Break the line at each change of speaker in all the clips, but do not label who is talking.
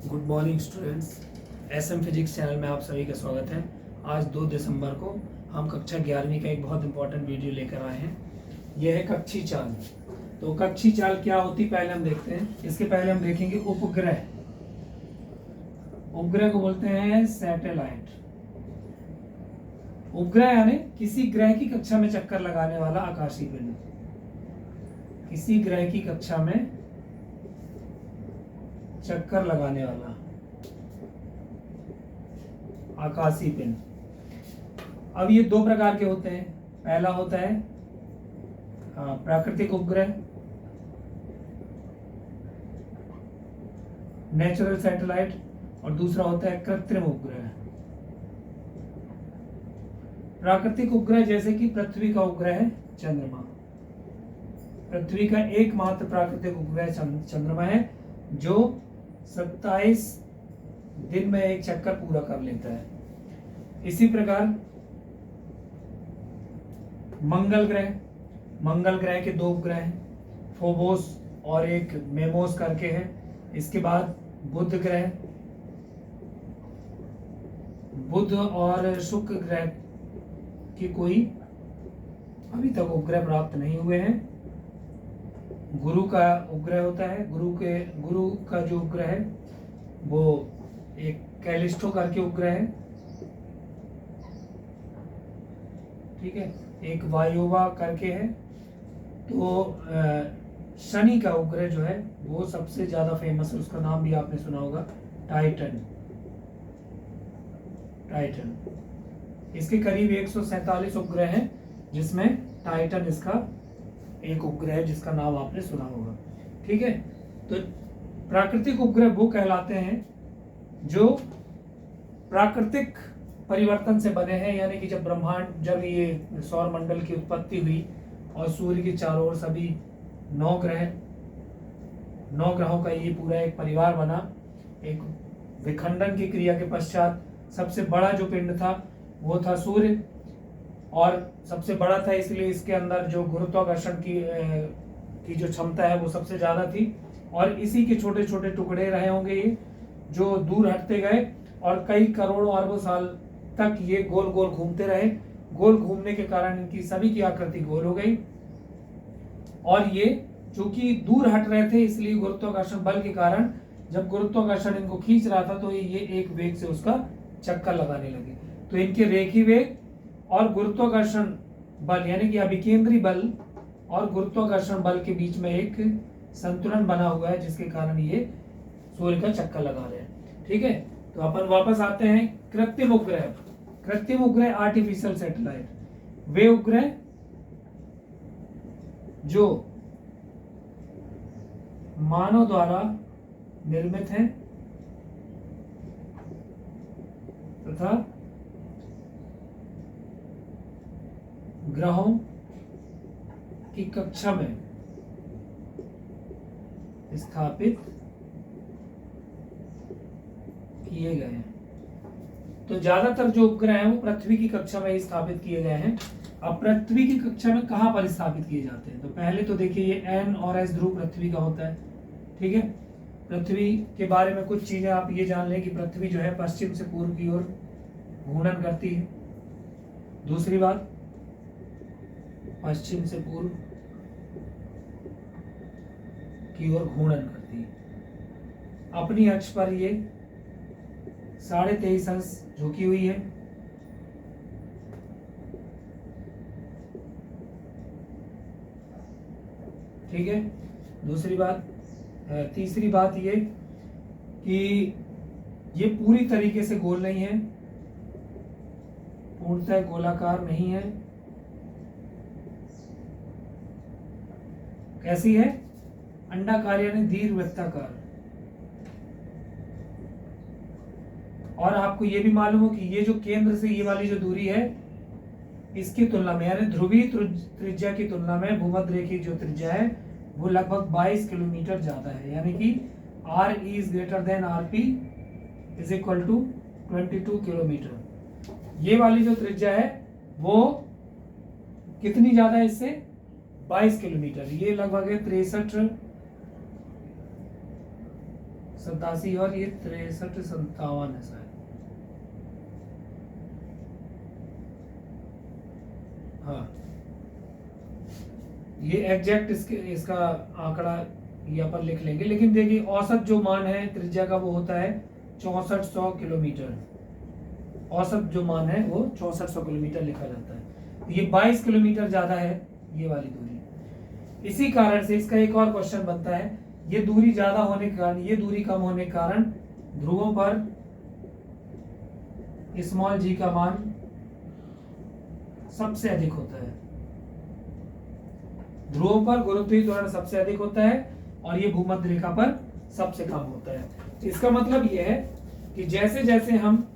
Good morning students. SM physics channel में आप सभी का स्वागत है। आज 2 दिसंबर को हम कक्षा 11वीं का एक बहुत इंपॉर्टेंट वीडियो लेकर आए हैं। यह है कक्षी चाल। तो कक्षी चाल क्या होती पहले हम देखते हैं। इसके पहले हम देखेंगे उपग्रह। उपग्रह को बोलते हैं सैटेलाइट। उपग्रह यानी किसी ग्रह की कक्षा में चक्कर लगाने वाला आकाशीय पिंड। किसी ग्रह की कक्षा में चक्कर लगाने वाला आकाशीय पिंड। अब ये दो प्रकार के होते हैं। पहला होता है प्राकृतिक उपग्रह, नेचुरल सैटेलाइट, और दूसरा होता है कृत्रिम उपग्रह। प्राकृतिक उपग्रह जैसे कि पृथ्वी का उपग्रह है चंद्रमा। पृथ्वी का एकमात्र प्राकृतिक उपग्रह चंद्रमा है जो 27 दिन में एक चक्कर पूरा कर लेता है। इसी प्रकार मंगल ग्रह के दो उपग्रह हैं, फोबोस और एक मेमोस करके है। इसके बाद बुध और शुक्र ग्रह की कोई अभी तक उपग्रह प्राप्त नहीं हुए हैं। गुरु का उपग्रह होता है। गुरु का जो उपग्रह है वो एक कैलिस्टो करके उपग्रह है, ठीक है। एक वायोवा करके है। तो शनि का उपग्रह जो है वो सबसे ज्यादा फेमस है। उसका नाम भी आपने सुना होगा, टाइटन। इसके करीब 147 उपग्रह हैं, जिसमें टाइटन इसका एक उपग्रह है जिसका नाम आपने सुना होगा, ठीक है। तो प्राकृतिक उपग्रह वो कहलाते हैं जो प्राकृतिक परिवर्तन से बने हैं, यानी कि जब ये सौर मंडल की उत्पत्ति हुई और सूर्य के चारों ओर सभी 9 ग्रहों का ये पूरा एक परिवार बना। एक विखंडन की क्रिया के पश्चात सबसे बड़ा जो पिंड था वो था सूर्य, और सबसे बड़ा था इसलिए इसके अंदर जो गुरुत्वाकर्षण की जो क्षमता है वो सबसे ज्यादा थी। और इसी के छोटे छोटे टुकड़े रहे होंगे ये, जो दूर हटते गए और कई करोड़ों अरबों साल तक ये गोल गोल घूमते रहे। गोल घूमने के कारण इनकी सभी की आकृति गोल हो गई, और ये चूंकि दूर हट रहे थे इसलिए गुरुत्वाकर्षण बल के कारण जब गुरुत्वाकर्षण इनको खींच रहा था तो ये एक वेग से उसका चक्कर लगाने लगे। तो इनके रेखी वेग और गुरुत्वाकर्षण बल यानी कि अभिकेंद्री बल और गुरुत्वाकर्षण बल के बीच में एक संतुलन बना हुआ है, जिसके कारण ये सूर्य का चक्कर लगा रहे हैं, ठीक है। तो अपन वापस आते हैं कृत्रिम उपग्रह आर्टिफिशियल सैटेलाइट। वे उपग्रह जो मानव द्वारा निर्मित हैं तथा ग्रहों की कक्षा में स्थापित किए गए हैं। तो ज्यादातर जो उपग्रह हैं वो पृथ्वी की कक्षा में ही स्थापित किए गए हैं। अब पृथ्वी की कक्षा में कहां पर स्थापित किए जाते हैं, तो पहले तो देखिए ये एन और एस ध्रुव पृथ्वी का होता है, ठीक है। पृथ्वी के बारे में कुछ चीजें आप ये जान लें कि पृथ्वी जो है पश्चिम से पूर्व की ओर घूर्णन करती है। दूसरी बात, पश्चिम से पूर्व की ओर घूर्णन करती है। अपनी अक्ष पर ये 23.5 अंश झुकी हुई है, ठीक है। तीसरी बात ये कि ये पूरी तरीके से गोल नहीं है, पूर्णतः गोलाकार नहीं है। कैसी है? अंडाकार यानी दीर्घवृत्ताकार। और आपको ये भी मालूम हो कि ये जो केंद्र से ये वाली जो दूरी है, इसकी तुलना में यानी ध्रुवीय त्रिज्या की तुलना में भूमध्य रेखी जो त्रिज्या है वो लगभग 22 किलोमीटर ज्यादा है, यानी कि r is greater than rp is equal to 22 kilometre. ये वाली जो त्रिज्या है वो कितनी ज्यादा है इससे? 22 किलोमीटर। ये लगभग है 63 87 और ये 63 57 है शायद। हाँ, ये एग्जैक्ट इसका आंकड़ा यहाँ पर लिख लेंगे, लेकिन देखिए औसत जो मान है त्रिज्या का वो होता है 6400 किलोमीटर। औसत जो मान है वो 6400 किलोमीटर लिखा जाता है। ये 22 किलोमीटर ज्यादा है ये वाली दूरी। इसी कारण से इसका एक और क्वेश्चन बनता है, ये दूरी ज्यादा होने के कारण, ये दूरी कम होने के कारण ध्रुवों पर स्मॉल जी का मान सबसे अधिक होता है। ध्रुवों पर गुरुत्वीय त्वरण सबसे अधिक होता है और ये भूमध्य रेखा पर सबसे कम होता है। इसका मतलब ये है कि जैसे जैसे हम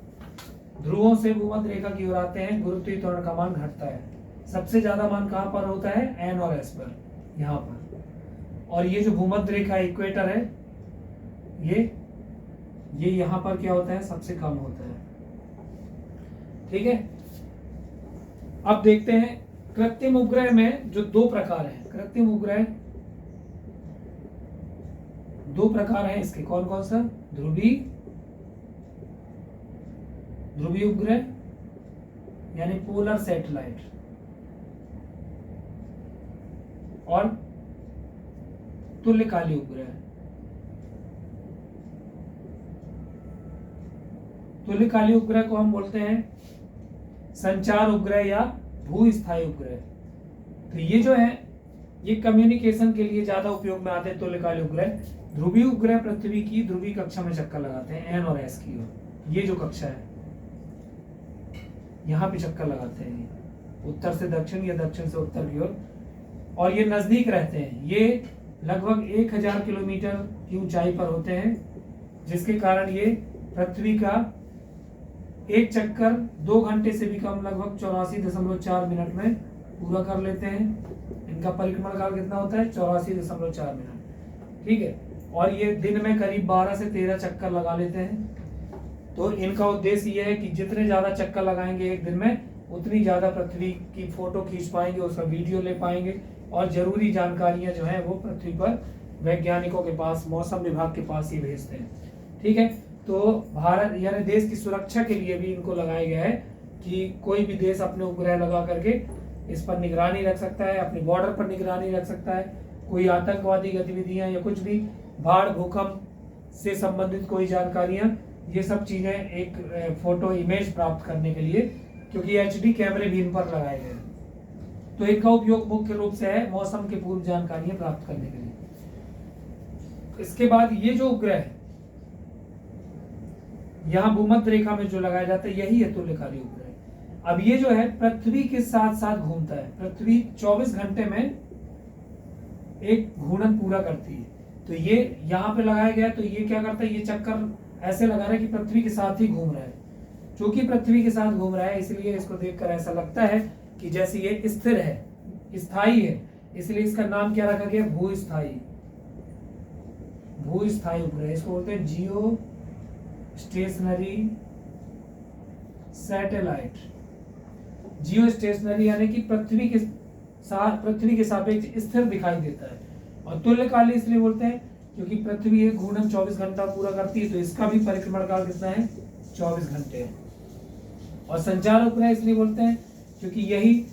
ध्रुवों से भूमध्य रेखा की ओर आते हैं, गुरुत्वीय त्वरण का मान घटता है। सबसे ज्यादा मान कहां पर होता है? एन और एस पर, यहां पर। और ये जो भूमध्य रेखा इक्वेटर है, ये यहां पर क्या होता है? सबसे कम होता है। ठीक है, अब देखते हैं कृत्रिम उपग्रह में जो दो प्रकार हैं। कृत्रिम उपग्रह दो प्रकार हैं इसके, कौन कौन सा? ध्रुवीय उपग्रह यानी पोलर सैटेलाइट, और तुल्यकाली उपग्रह। तुल्यकाली उपग्रह को हम बोलते हैं संचार उपग्रह या भूस्थायी उपग्रह। तो ये जो है ये कम्युनिकेशन के लिए ज्यादा उपयोग में आते हैं तुल्यकाली उपग्रह। ध्रुवीय उपग्रह पृथ्वी की ध्रुवीय कक्षा में चक्कर लगाते हैं, एन और एस की ओर। ये जो कक्षा है यहाँ पे चक्कर लगाते हैं, उत्तर से दक्षिण या दक्षिण से उत्तर की ओर, और ये नजदीक रहते हैं। ये लगभग 1000 किलोमीटर की ऊंचाई पर होते हैं, जिसके कारण ये पृथ्वी का एक चक्कर 2 घंटे से भी कम, लगभग 84.4 मिनट में पूरा कर लेते हैं। इनका परिक्रमण काल कितना होता है? 84.4 मिनट। ठीक है, और ये दिन में करीब 12 से 13 चक्कर लगा लेते हैं। तो इनका उद्देश्य ये है कि जितने ज्यादा चक्कर लगाएंगे एक दिन में, उतनी ज्यादा पृथ्वी की फोटो खींच पाएंगे, उसका वीडियो ले पाएंगे, और जरूरी जानकारियां जो है वो पृथ्वी पर वैज्ञानिकों के पास, मौसम विभाग के पास ही भेजते हैं। ठीक है, तो भारत यानी देश की सुरक्षा के लिए भी इनको लगाया गया है कि कोई भी देश अपने उपग्रह लगा करके इस पर निगरानी रख सकता है, अपने बॉर्डर पर निगरानी रख सकता है। कोई आतंकवादी गतिविधियां या कुछ भी, बाढ़ भूकंप से संबंधित कोई जानकारियां, ये सब चीजें एक फोटो इमेज प्राप्त करने के लिए, क्योंकि एचडी कैमरे भी इन पर लगाए गए हैं। तो इनका उपयोग मुख्य रूप से है मौसम के पूर्व जानकारियां प्राप्त करने के लिए। इसके बाद ये जो उपग्रह है यहाँ भूमध्य रेखा में जो लगाया जाता है, यही है तुल्यकाली उपग्रह। अब ये जो है पृथ्वी के साथ साथ घूमता है। पृथ्वी 24 घंटे में एक घूर्णन पूरा करती है। तो ये यहाँ पे लगाया गया, तो ये क्या करता है? ये चक्कर ऐसे लगा रहा है कि पृथ्वी के साथ ही घूम रहा है। क्योंकि पृथ्वी के साथ घूम रहा है, इसलिए इसको देखकर ऐसा लगता है कि जैसे ये स्थिर है, स्थायी है, इसलिए इसका नाम क्या रखा गया? भूस्थायी उपग्रह। इसको बोलते हैं जियो स्टेशनरी सैटेलाइट। जियो स्टेशनरी यानी कि पृथ्वी के सापेक्ष स्थिर दिखाई देता है। और तुल्यकाली इसलिए बोलते हैं क्योंकि पृथ्वी एक घूर्णन 24 घंटा पूरा करती है, तो इसका भी परिक्रमण काल कितना है? 24 घंटे है। और संचार उपग्रह इसलिए बोलते हैं क्योंकि यही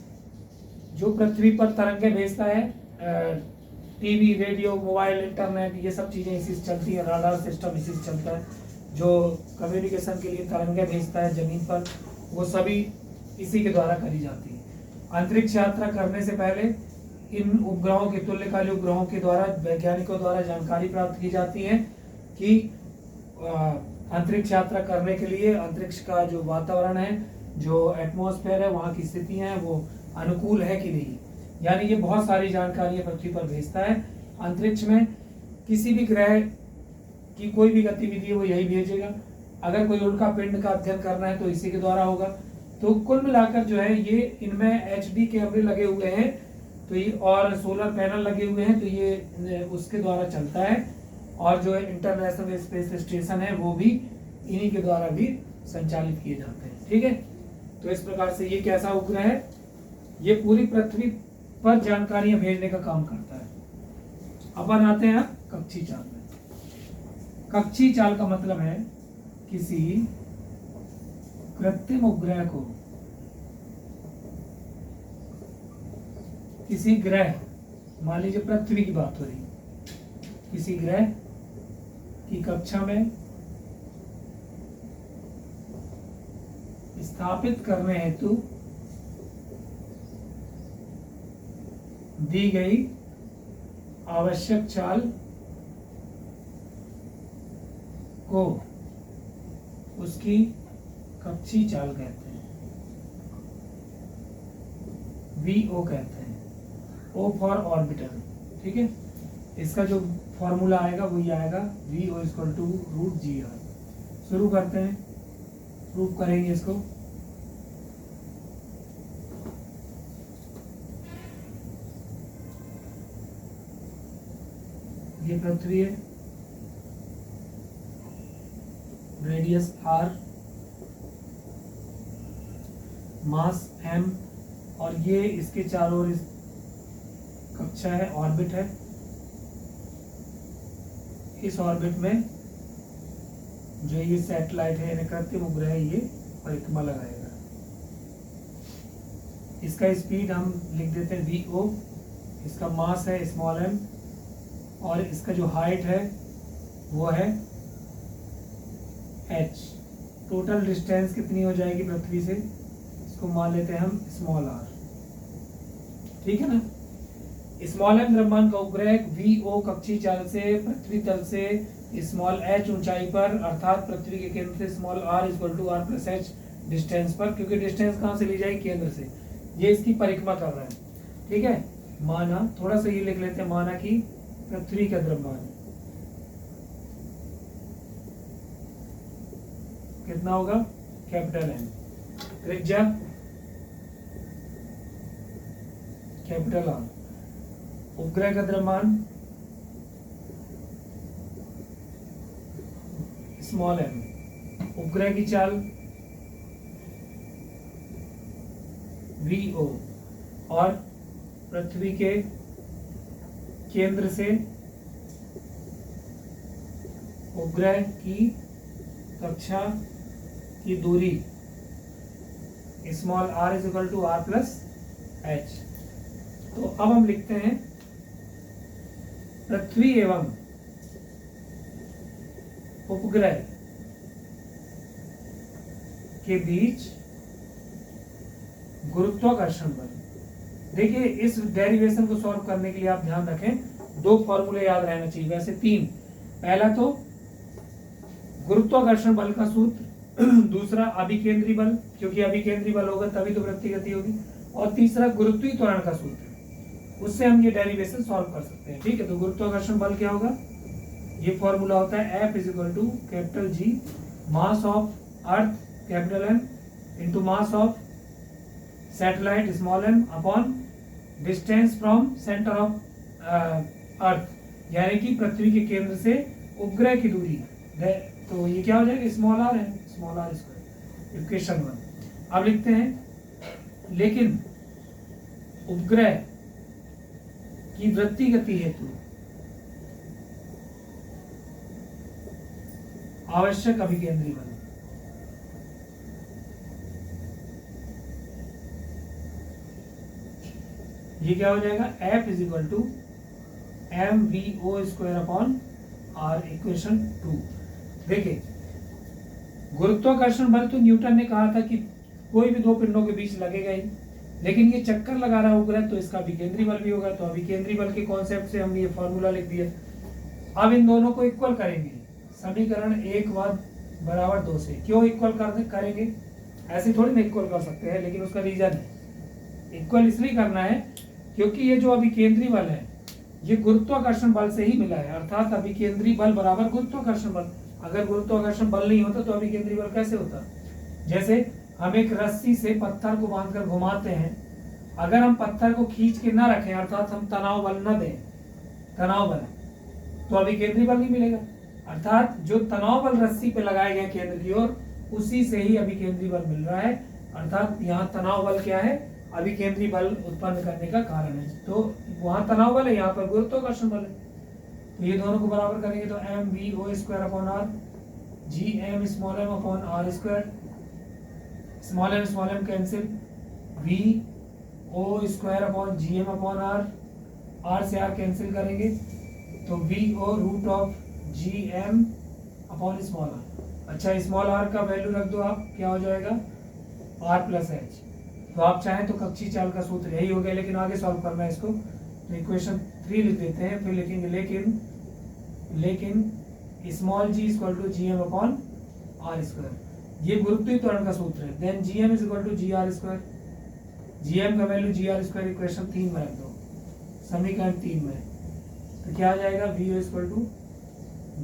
जो पृथ्वी पर तरंगे भेजता है, टीवी, रेडियो, मोबाइल, इंटरनेट, ये सब चीजें इसी से चलती है। राडार सिस्टम इसी से चलता है। जो कम्युनिकेशन के लिए तरंगे भेजता है जमीन पर, वो सभी इसी के द्वारा करी जाती है। अंतरिक्ष यात्रा करने से पहले इन उपग्रहों के, तुल्यकाली उपग्रहों के द्वारा वैज्ञानिकों द्वारा जानकारी प्राप्त की जाती है कि अंतरिक्ष यात्रा करने के लिए अंतरिक्ष का जो वातावरण है, जो एटमॉस्फेयर है, वहाँ की स्थितियां हैं, वो अनुकूल है कि नहीं। यानी ये बहुत सारी जानकारियां पृथ्वी पर भेजता है। अंतरिक्ष में किसी भी ग्रह की कोई भी गतिविधि है वो यही भेजेगा। अगर कोई उल्का पिंड का अध्ययन करना है तो इसी के द्वारा होगा। तो कुल मिलाकर जो है ये इनमें एचडी कैमरे लगे हुए हैं, तो ये और सोलर पैनल लगे हुए हैं, तो ये उसके द्वारा चलता है। और जो इंटरनेशनल स्पेस स्टेशन है वो भी इन्हीं के द्वारा भी संचालित किए जाते हैं। ठीक है, तो इस प्रकार से ये कैसा उपग्रह है? ये पूरी पृथ्वी पर जानकारियां भेजने का काम करता है। अपन आते हैं कक्षी 4 में। कक्षीय चाल का मतलब है किसी कृत्रिम उपग्रह को किसी ग्रह, मान लीजिए पृथ्वी की बात हो रही है, किसी ग्रह की कक्षा में स्थापित करने हेतु दी गई आवश्यक चाल को उसकी कक्षीय चाल कहते हैं, VO कहते हैं, O फॉर ऑर्बिटल। ठीक है, इसका जो फॉर्मूला आएगा वही आएगा VO = √GR। शुरू करते हैं, प्रूव करेंगे इसको। ये पृथ्वी है, रेडियस R, मास m, और ये इसके चारों ओर कक्षा है, ऑर्बिट है। इस ऑर्बिट में जो ये सैटेलाइट है यानी कृत्रिम उपग्रह है, ये परिक्रमा लगाएगा। इसका स्पीड हम लिख देते हैं VO, इसका मास है m, और इसका जो हाइट है वो है h। टोटल डिस्टेंस कितनी हो जाएगी पृथ्वी से, इसको मान लेते हैं हम r। ठीक है ना। m द्रव्यमान का उपग्रह VO कक्षीय चाल से पृथ्वी तल से h ऊंचाई पर, अर्थात पृथ्वी के केंद्र से r = r+h डिस्टेंस पर, क्योंकि डिस्टेंस कहाँ से ली जाएगी, केंद्र से, ये इसकी परिक्रमा कर रहा है। ठीक है, माना, थोड़ा सा ये लिख लेते हैं, माना कि पृथ्वी का द्रव्यमान कितना होगा, M, त्रिज्या R, उपग्रह का द्रव्यमान m, उपग्रह की चाल VO, और पृथ्वी के केंद्र से उपग्रह की कक्षा की दूरी r = r+h। तो अब हम लिखते हैं पृथ्वी एवं उपग्रह के बीच गुरुत्वाकर्षण बल। देखिए, इस डेरिवेशन को सॉल्व करने के लिए आप ध्यान रखें, दो फॉर्मूले याद रहना चाहिए, वैसे तीन। पहला तो गुरुत्वाकर्षण बल का सूत्र, दूसरा अभिकेंद्री बल, क्योंकि अभिकेंद्री बल होगा तभी तो वृत्तीय गति होगी, और तीसरा गुरुत्वीय त्वरण का सूत्र, उससे हम ये डेरिवेशन सॉल्व कर सकते हैं। ठीक है, तो गुरुत्वाकर्षण बल क्या होगा, ये फॉर्मूला होता है F = G, mass of earth M into mass of satellite m upon distance from centre of earth, यानी कि पृथ्वी के केंद्र से उपग्रह की दूरी। तो ये क्या हो जाएगा, r है, r², इक्वेशन 1। अब लिखते हैं, लेकिन उपग्रह की वृत्तीय गति हेतु आवश्यक अभिकेंद्री बल। ये क्या हो जाएगा, F = mVO²/r, इक्वेशन 2। देखिए, गुरुत्वाकर्षण बल तो न्यूटन ने कहा था कि कोई भी दो पिंडों के बीच लगेगा ही, लेकिन ये चक्कर लगा रहा है उपग्रह, तो इसका अभिकेंद्री बल भी होगा। तो अभिकेंद्री बल के कॉन्सेप्ट से हमने ये फॉर्मूला लिख दिया। अब इन दोनों को इक्वल करेंगे, समीकरण 1 = 2 से। क्यों इक्वल करेंगे, ऐसे थोड़ी ना इक्वल कर सकते हैं, लेकिन उसका रीजन है। इक्वल इसलिए करना है क्योंकि ये जो अभिकेंद्री बल है ये गुरुत्वाकर्षण बल से ही मिला है, अर्थात अभिकेंद्री बल बराबर गुरुत्वाकर्षण बल। अगर गुरुत्वाकर्षण बल नहीं होता तो अभिकेंद्री बल कैसे होता। जैसे हम एक रस्सी से पत्थर को बांधकर घुमाते हैं, अगर हम पत्थर को खींच के ना रखें, अर्थात हम तनाव बल न दें, तनाव बल, तो अभिकेंद्री बल नहीं मिलेगा। अर्थात जो तनाव बल रस्सी पे लगाए गए केंद्र की ओर, उसी से ही अभिकेंद्री बल मिल रहा है। अर्थात यहाँ तनाव बल क्या है, अभिकेंद्री बल उत्पन्न करने का कारण है। तो वहां तनाव बल है, यहाँ पर गुरुत्वाकर्षण बल है। तो ये दोनों को बराबर करेंगे तो M V O square upon R G M small M upon R square, small M cancel, V O square upon G M upon R से आर कैंसिल करेंगे तो V O root of G M upon small R. अच्छा, small R का value रख दो आप, क्या हो जाएगा आर प्लस एच। तो आप चाहें तो कक्षी चाल का सूत्र यही हो गया, लेकिन आगे सॉल्व करना है इसको। तो इक्वेशन 3 लिख देते हैं, फिर लिखेंगे लेकिन small g equal to G M upon R square, ये गुरुत्वीय त्वरण का सूत्र है। Then G M is equal to ji R square, G M का value g R square equation 3 में रख दो, समीकरण 3 में। तो क्या आ जाएगा V O equal to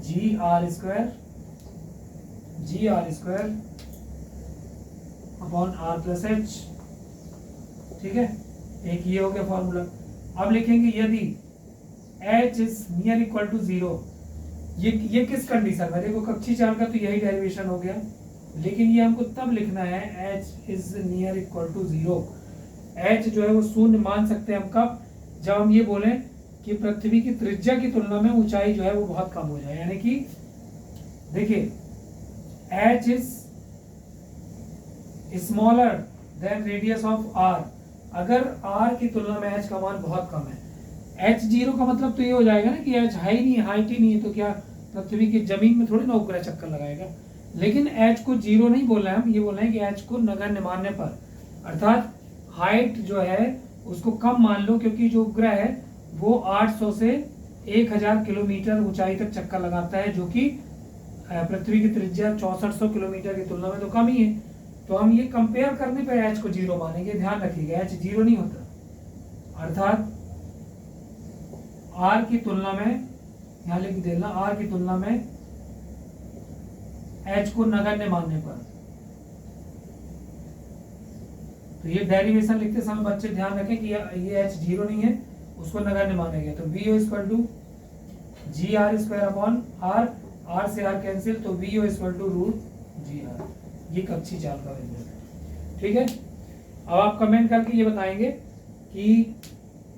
ji R square upon R plus H. ठीक है, एक ये हो गया फॉर्मूला। अब लिखेंगे यदि h is near equal to 0, ये किस कंडीशन में, देखो कक्षी चाल का तो यही डेरिवेशन हो गया, लेकिन ये हमको तब लिखना है h is near equal to 0। h जो है वो शून्य मान सकते हैं हम कब, जब हम ये बोलें कि पृथ्वी की त्रिज्या की तुलना में ऊंचाई जो है वो बहुत कम हो जाए, यानी कि देखिए h is smaller than radius of r, अगर r की तुलना में h का मान बहुत कम है। h 0 का मतलब तो ये हो जाएगा ना कि h हाइट ही नहीं है, तो क्या पृथ्वी की जमीन में थोड़ी ना उपग्रह चक्कर लगाएगा। लेकिन h को 0 नहीं बोल रहे हैं हम, ये बोल रहे हैं कि h को नगण्य मानने पर, अर्थात हाइट जो है उसको कम मान लो, क्योंकि जो उपग्रह है वो 800 से 1000 किलोमीटर ऊंचाई तक चक्कर लगाता है, जो कि पृथ्वी की त्रिज्या 6400 किलोमीटर की तुलना में तो कम ही है। तो हम ये कंपेयर करने पे h को 0 मानेंगे, ध्यान रखिएगा h 0 नहीं होता, अर्थात r की तुलना में, यहाँ लिख देना r की तुलना में h को नगण्य मानने पर। तो ये डेरिवेशन लिखते समय बच्चे ध्यान रखें कि ये h 0 नहीं है, उसको नगण्य मानेंगे। तो V O equal to ji R square upon R से आर कैंसिल, तो V O equal to root G R, ये कक्षी चाल का व्यंजक है। ठीक है, अब आप कमेंट करके ये बताएंगे कि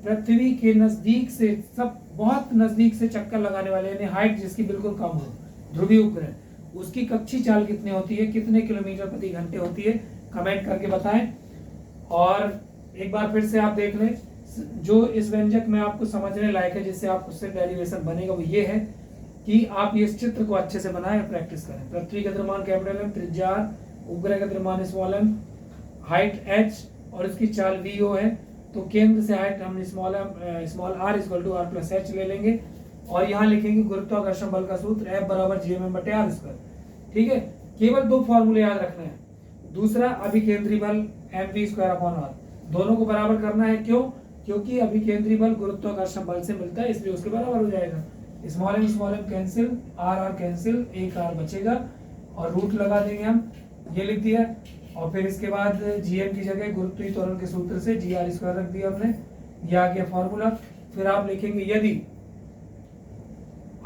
पृथ्वी के नजदीक से, सब बहुत नजदीक से चक्कर लगाने वाले, यानी हाइट जिसकी बिल्कुल कम हो, ध्रुवीय उपग्रह, उसकी कक्षी चाल कितनी होती है, कितने किलोमीटर प्रति घंटे होती है, कमेंट करके बताएं। और एक बार फिर से आप देख लें, जो इस व्यंजक में आपको समझने लायक है, जिससे आप उससे डेरिवेशन बनेगा, वो ये है कि आप ये चित्र को अच्छे से बनाएं और प्रैक्टिस करें। पृथ्वी का द्रव्यमान कैपिटल एम, त्रिज्या r, उपग्रह का द्रव्यमान स्मॉल एम, हाइट h और इसकी चाल वी ओ है। तो केंद्र से हाइट हम small r equal to R plus H ले लेंगे, और यहाँ लिखेंगे गुरुत्वाकर्षण बल का सूत्र F बराबर GMM बटे आर स्क्वायर। ठीक है, केवल 2 फॉर्मूले याद रखना है। दूसरा अभिकेंद्री बल mv स्क्वायर अपॉन आर, दोनों को बराबर करना है। क्यों? क्योंकि अभिकेंद्री बल गुरुत्वाकर्षण बल से मिलता है, इसलिए उसके बराबर हो जाएगा। Small M cancel, R cancel, एक आर बचेगा और रूट लगा देंगे हम, ये लिख दिया। और फिर इसके बाद जीएम की जगह गुरुत्वीय त्वरण के सूत्र से जी आर स्क्वायर रख दिया हमने, ये आ गया फॉर्मूला। फिर आप लिखेंगे यदि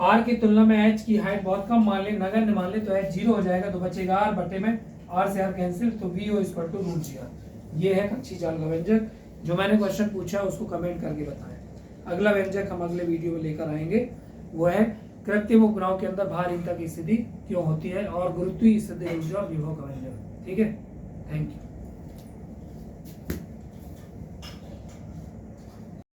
आर की तुलना में एच की हाइट बहुत कम मान ले, नगण्य मान ले, तो एच 0 हो जाएगा, तो बचेगा आर बटे में आर से आर कैंसिल, तो V O equal to root G R. ये है कक्षी चाल का व्यंजक। जो मैंने क्वेश्चन पूछा उसको कमेंट करके बताएं। अगला व्यंजक हम अगले वीडियो में लेकर आएंगे, वो है कृत्रिम उपग्रहों के अंदर भारहीनता की स्थिति क्यों होती है और गुरुत्वीय स्थिति ऊर्जा और विभव का व्यंजक। ठीक है, थैंक यू।